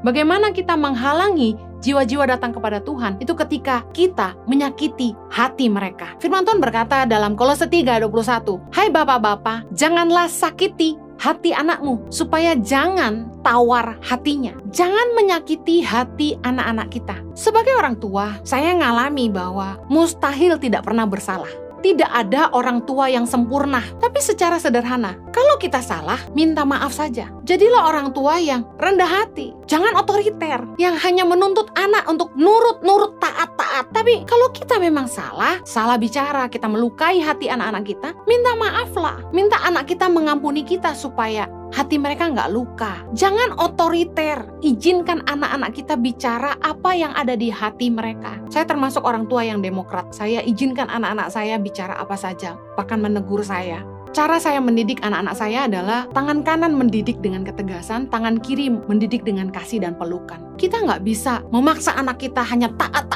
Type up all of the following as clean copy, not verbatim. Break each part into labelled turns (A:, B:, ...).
A: Bagaimana kita menghalangi jiwa-jiwa datang kepada Tuhan? Itu ketika kita menyakiti hati mereka. Firman Tuhan berkata dalam Kolose 3:21, "Hai bapak-bapak, janganlah sakiti hati anakmu, supaya jangan tawar hatinya." Jangan menyakiti hati anak-anak kita. Sebagai orang tua, saya ngalami bahwa mustahil tidak pernah bersalah. Tidak ada orang tua yang sempurna. Tapi secara sederhana, kalau kita salah, minta maaf saja. Jadilah orang tua yang rendah hati. Jangan otoriter, yang hanya menuntut anak untuk nurut, taat. Tapi kalau kita memang salah bicara, kita melukai hati anak-anak kita, minta maaflah. Minta anak kita mengampuni kita supaya hati mereka nggak luka. Jangan otoriter. Izinkan anak-anak kita bicara apa yang ada di hati mereka. Saya termasuk orang tua yang demokrat. Saya izinkan anak-anak saya bicara apa saja, bahkan menegur saya. Cara saya mendidik anak-anak saya adalah tangan kanan mendidik dengan ketegasan, tangan kiri mendidik dengan kasih dan pelukan. Kita nggak bisa memaksa anak kita hanya taat.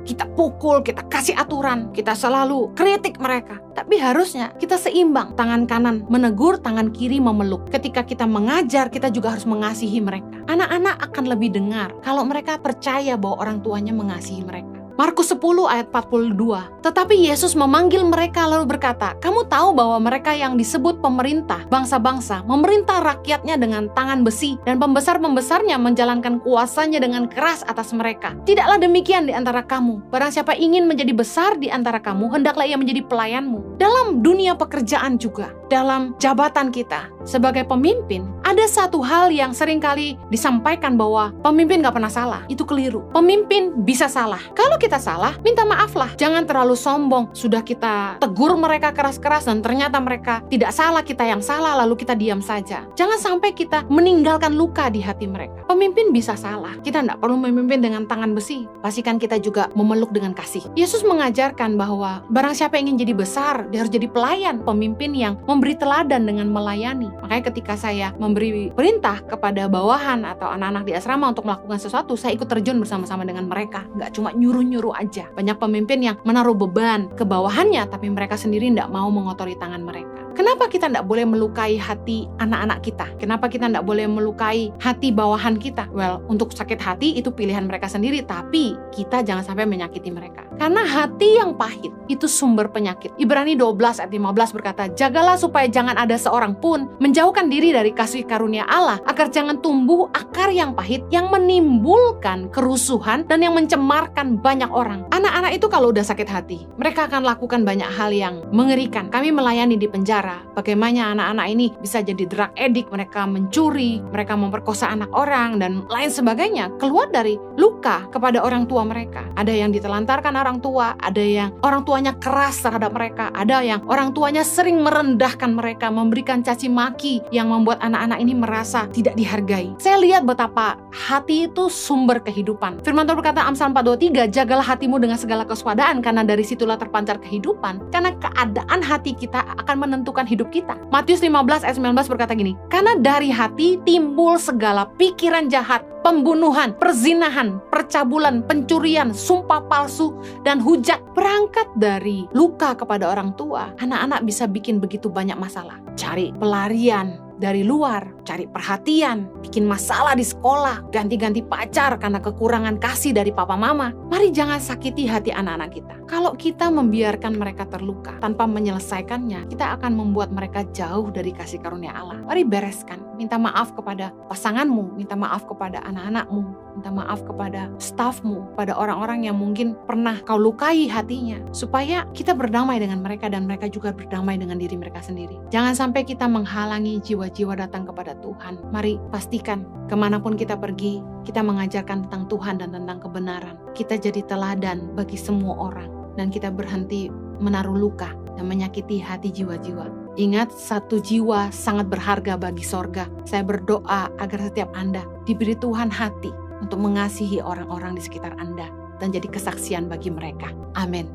A: Kita pukul, kita kasih aturan, kita selalu kritik mereka. Tapi harusnya kita seimbang. Tangan kanan menegur, tangan kiri memeluk. Ketika kita mengajar, kita juga harus mengasihi mereka. Anak-anak akan lebih dengar kalau mereka percaya bahwa orang tuanya mengasihi mereka. Markus 10 ayat 42. Tetapi Yesus memanggil mereka lalu berkata, "Kamu tahu bahwa mereka yang disebut pemerintah bangsa-bangsa memerintah rakyatnya dengan tangan besi, dan pembesar-pembesarnya menjalankan kuasanya dengan keras atas mereka. Tidaklah demikian di antara kamu. Barang siapa ingin menjadi besar di antara kamu, hendaklah ia menjadi pelayanmu." Dalam dunia pekerjaan juga, dalam jabatan kita sebagai pemimpin, ada satu hal yang seringkali disampaikan bahwa pemimpin gak pernah salah. Itu keliru. Pemimpin bisa salah. Kalau kita salah, minta maaflah. Jangan terlalu sombong. Sudah kita tegur mereka keras-keras dan ternyata mereka tidak salah, kita yang salah, lalu kita diam saja. Jangan sampai kita meninggalkan luka di hati mereka. Pemimpin bisa salah. Kita tidak perlu memimpin dengan tangan besi. Pastikan kita juga memeluk dengan kasih. Yesus mengajarkan bahwa barang siapa ingin jadi besar, dia harus jadi pelayan. Pemimpin yang memberi teladan dengan melayani. Makanya ketika saya memberi perintah kepada bawahan atau anak-anak di asrama untuk melakukan sesuatu, saya ikut terjun bersama-sama dengan mereka. Nggak cuma nyuruh aja. Banyak pemimpin yang menaruh beban ke bawahannya, tapi mereka sendiri tidak mau mengotori tangan mereka. Kenapa kita tidak boleh melukai hati anak-anak kita? Kenapa kita tidak boleh melukai hati bawahan kita? Well, untuk sakit hati itu pilihan mereka sendiri, tapi kita jangan sampai menyakiti mereka. Karena hati yang pahit itu sumber penyakit. Ibrani 12 ayat 15 berkata, "Jagalah supaya jangan ada seorang pun menjauhkan diri dari kasih karunia Allah, agar jangan tumbuh akar yang pahit yang menimbulkan kerusuhan dan yang mencemarkan banyak orang." Anak-anak itu kalau udah sakit hati, mereka akan lakukan banyak hal yang mengerikan. Kami melayani di penjara. Bagaimana anak-anak ini bisa jadi drug addict, mereka mencuri, mereka memperkosa anak orang, dan lain sebagainya. Keluar dari luka kepada orang tua mereka. Ada yang ditelantarkan orang tua, ada yang orang tuanya keras terhadap mereka, ada yang orang tuanya sering merendahkan mereka, memberikan caci maki yang membuat anak-anak ini merasa tidak dihargai. Saya lihat betapa hati itu sumber kehidupan. Firman Tuhan berkata Amsal 4:23, "Jagalah hatimu dengan segala kewaspadaan, karena dari situlah terpancar kehidupan." Karena keadaan hati kita akan menentukan hidup kita. Matius 15 ayat 19 berkata gini, "Karena dari hati timbul segala pikiran jahat, pembunuhan, perzinahan, percabulan, pencurian, sumpah palsu, dan hujat." Berangkat dari luka kepada orang tua, anak-anak bisa bikin begitu banyak masalah. Cari pelarian dari luar, cari perhatian, bikin masalah di sekolah, ganti-ganti pacar karena kekurangan kasih dari papa mama. Mari jangan sakiti hati anak-anak kita. Kalau kita membiarkan mereka terluka tanpa menyelesaikannya, kita akan membuat mereka jauh dari kasih karunia Allah. Mari bereskan. Minta maaf kepada pasanganmu, minta maaf kepada anak-anakmu, minta maaf kepada stafmu, pada orang-orang yang mungkin pernah kau lukai hatinya, supaya kita berdamai dengan mereka dan mereka juga berdamai dengan diri mereka sendiri. Jangan sampai kita menghalangi jiwa-jiwa datang kepada Tuhan. Mari pastikan kemanapun kita pergi, kita mengajarkan tentang Tuhan dan tentang kebenaran. Kita jadi teladan bagi semua orang, dan kita berhenti menaruh luka dan menyakiti hati jiwa-jiwa. Ingat, satu jiwa sangat berharga bagi sorga. Saya berdoa agar setiap Anda diberi Tuhan hati untuk mengasihi orang-orang di sekitar Anda dan jadi kesaksian bagi mereka. Amin.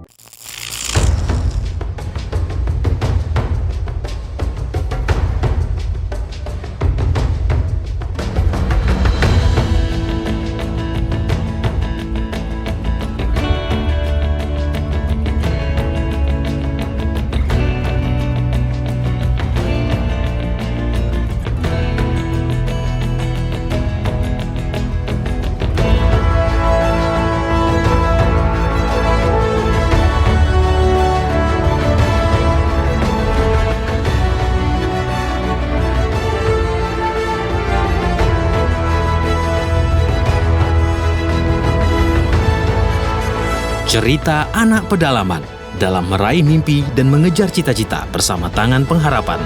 B: Cerita anak pedalaman dalam meraih mimpi dan mengejar cita-cita bersama Tangan Pengharapan.